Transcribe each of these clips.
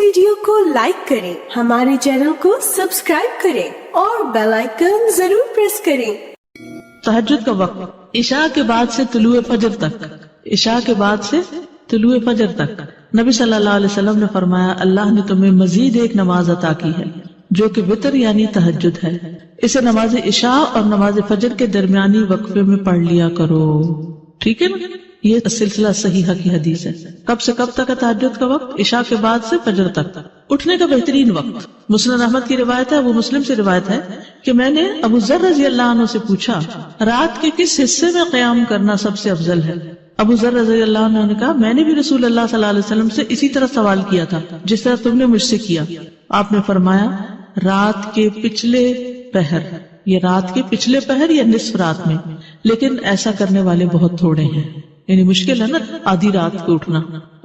Video کو like کریں، ہمارے چینل کو سبسکرائب کریں اور بیل آئیکن ضرور پریس کریں۔ تہجد کا وقت عشاء کے بعد سے طلوع فجر تک، عشاء کے بعد سے طلوع فجر تک نبی صلی اللہ علیہ وسلم نے فرمایا اللہ نے تمہیں مزید ایک نماز عطا کی ہے جو کہ وتر یعنی تہجد ہے، اسے نماز عشاء اور نماز فجر کے درمیانی وقفے میں پڑھ لیا کرو۔ ٹھیک ہے نا، یہ سلسلہ صحیحہ کی حدیث ہے۔ کب سے کب تک ہے تہجد کا وقت؟ عشاء کے بعد سے فجر تک۔ اٹھنے کا بہترین وقت، مسند احمد کی روایت ہے، ابو مسلم سے روایت ہے کہ میں نے ابو ذر رضی اللہ عنہ سے پوچھا رات کے کس حصے میں قیام کرنا سب سے افضل ہے؟ ابو ذر رضی اللہ عنہ نے کہا میں نے بھی رسول اللہ صلی اللہ علیہ وسلم سے اسی طرح سوال کیا تھا جس طرح تم نے مجھ سے کیا۔ آپ نے فرمایا رات کے پچھلے پہر، یہ رات کے پچھلے پہر یا نصف رات میں، لیکن ایسا کرنے والے بہت تھوڑے ہیں، یعنی مشکل ہے نا آدھی رات کو اٹھنا۔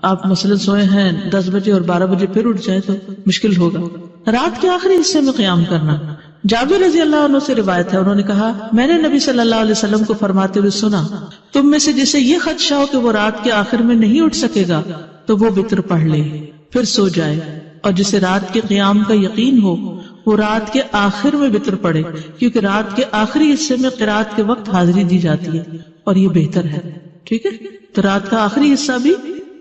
آپ مثلا سوئے ہیں 10 بجے اور 12 بجے پھر اٹھ جائے تو مشکل ہوگا۔ رات کے آخری حصے میں قیام کرنا، جابر رضی اللہ عنہ سے روایت ہے، انہوں نے کہا میں نے نبی صلی اللہ علیہ وسلم کو فرماتے ہوئے سنا تم میں سے جسے یہ خدشہ ہو کہ وہ رات کے آخر میں نہیں اٹھ سکے گا تو وہ وتر پڑھ لے پھر سو جائے، اور جسے رات کے قیام کا یقین ہو وہ رات کے آخر میں وتر پڑھے، کیونکہ رات کے آخری حصے میں قرات کے وقت حاضری دی جاتی ہے اور یہ بہتر ہے۔ ٹھیک ہے، تو رات کا آخری حصہ بھی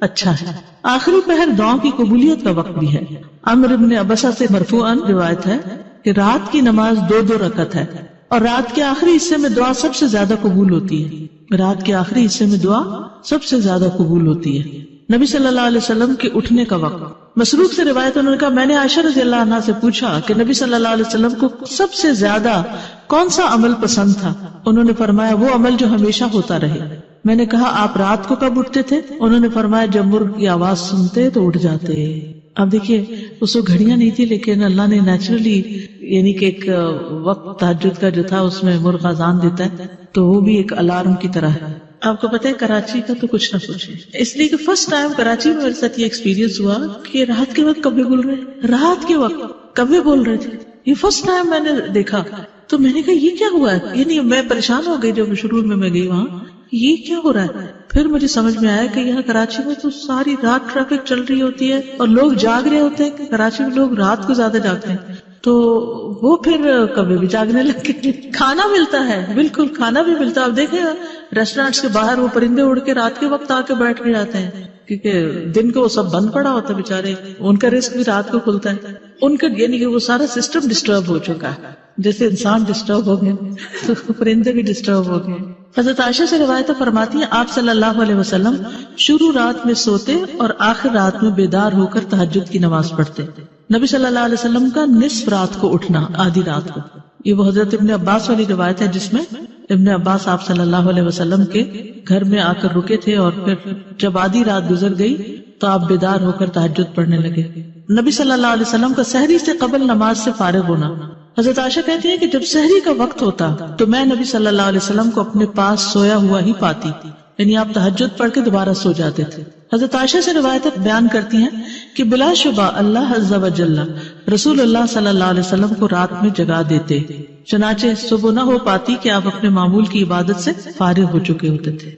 اچھا ہے۔ آخری پہر دعاؤں کی قبولیت کا وقت بھی ہے۔ عمرو بن عبسہ سے مرفوعاً روایت ہے کہ رات کی نماز 2 رکعت ہے اور رات کے آخری حصے میں دعا سب سے زیادہ قبول ہوتی ہے، رات کے آخری حصے میں دعا سب سے زیادہ قبول ہوتی ہے۔ نبی صلی اللہ علیہ وسلم کے اٹھنے کا وقت، مسروق سے روایت انہوں نے کہا میں نے عائشہ رضی اللہ عنہا سے پوچھا کہ نبی صلی اللہ علیہ وسلم کو سب سے زیادہ کون سا عمل پسند تھا؟ انہوں نے فرمایا وہ عمل جو ہمیشہ ہوتا رہے۔ میں نے کہا آپ رات کو کب اٹھتے تھے؟ انہوں نے فرمایا جب مرغ کی آواز سنتے تو اٹھ جاتے۔ اب دیکھیے اس کو گھڑیاں نہیں تھی لیکن اللہ نے نیچرلی یعنی کہ ایک وقت تہجد کا جو تھا اس میں مرغ اذان دیتا ہے تو وہ بھی ایک الارم کی طرح ہے۔ آپ کو پتہ ہے کراچی کا تو کچھ نہ پوچھے، اس لیے کہ فرسٹ ٹائم کراچی میں میرے ساتھ یہ ایکسپیرینس ہوا کہ رات کے وقت کبھی بول رہے، رات کے وقت کبھی بول رہے تھے، یہ فرسٹ ٹائم میں نے دیکھا۔ تو میں نے کہا یہ کیا ہوا ہے، یعنی میں پریشان ہو گئی جب شروع میں گئی وہاں، یہ کیا ہو رہا ہے؟ پھر مجھے سمجھ میں آیا کہ یہاں کراچی میں تو ساری رات ٹریفک چل رہی ہوتی ہے اور لوگ جاگ رہے ہوتے ہیں، کہ کراچی میں لوگ رات کو زیادہ جاگتے ہیں، تو وہ پھر کبھی بھی جاگنے لگے۔ کھانا ملتا ہے، بالکل کھانا بھی ملتا ہے۔ آپ دیکھیں ریسٹورینٹس کے باہر وہ پرندے اڑ کے رات کے وقت آ کے بیٹھ کے جاتے ہیں، کیونکہ دن کو وہ سب بند پڑا ہوتا ہے بیچارے، ان کا رزق بھی رات کو کھلتا ہے، ان کا یعنی کہ وہ سارا سسٹم ڈسٹرب ہو چکا ہے، جیسے انسان ڈسٹرب ہو گئے تو پرندے بھی ڈسٹرب ہو گئے۔ حضرت عائشہ سے روایت فرماتی ہیں آپ صلی اللہ علیہ وسلم شروع رات میں سوتے اور آخر رات میں بیدار ہو کر تہجد کی نماز پڑھتے۔ نبی صلی اللہ علیہ وسلم کا نصف رات کو اٹھنا، آدھی رات کو، یہ وہ حضرت ابن عباس والی روایت ہے جس میں ابن عباس آپ صلی اللہ علیہ وسلم کے گھر میں آ کر رکے تھے اور پھر جب آدھی رات گزر گئی تو آپ بیدار ہو کر تہجد پڑھنے لگے۔ نبی صلی اللہ علیہ وسلم کا سحری سے قبل نماز سے فارغ ہونا، حضرت عائشہ کہتی ہیں کہ جب سحری کا وقت ہوتا تو میں نبی صلی اللہ علیہ وسلم کو اپنے پاس سویا ہوا ہی پاتی، یعنی آپ تہجد پڑھ کے دوبارہ سو جاتے تھے۔ حضرت عائشہ سے روایت بیان کرتی ہیں کہ بلا شبہ اللہ عز و جل رسول اللہ صلی اللہ علیہ وسلم کو رات میں جگا دیتے، چنانچہ صبح نہ ہو پاتی کہ آپ اپنے معمول کی عبادت سے فارغ ہو چکے ہوتے تھے۔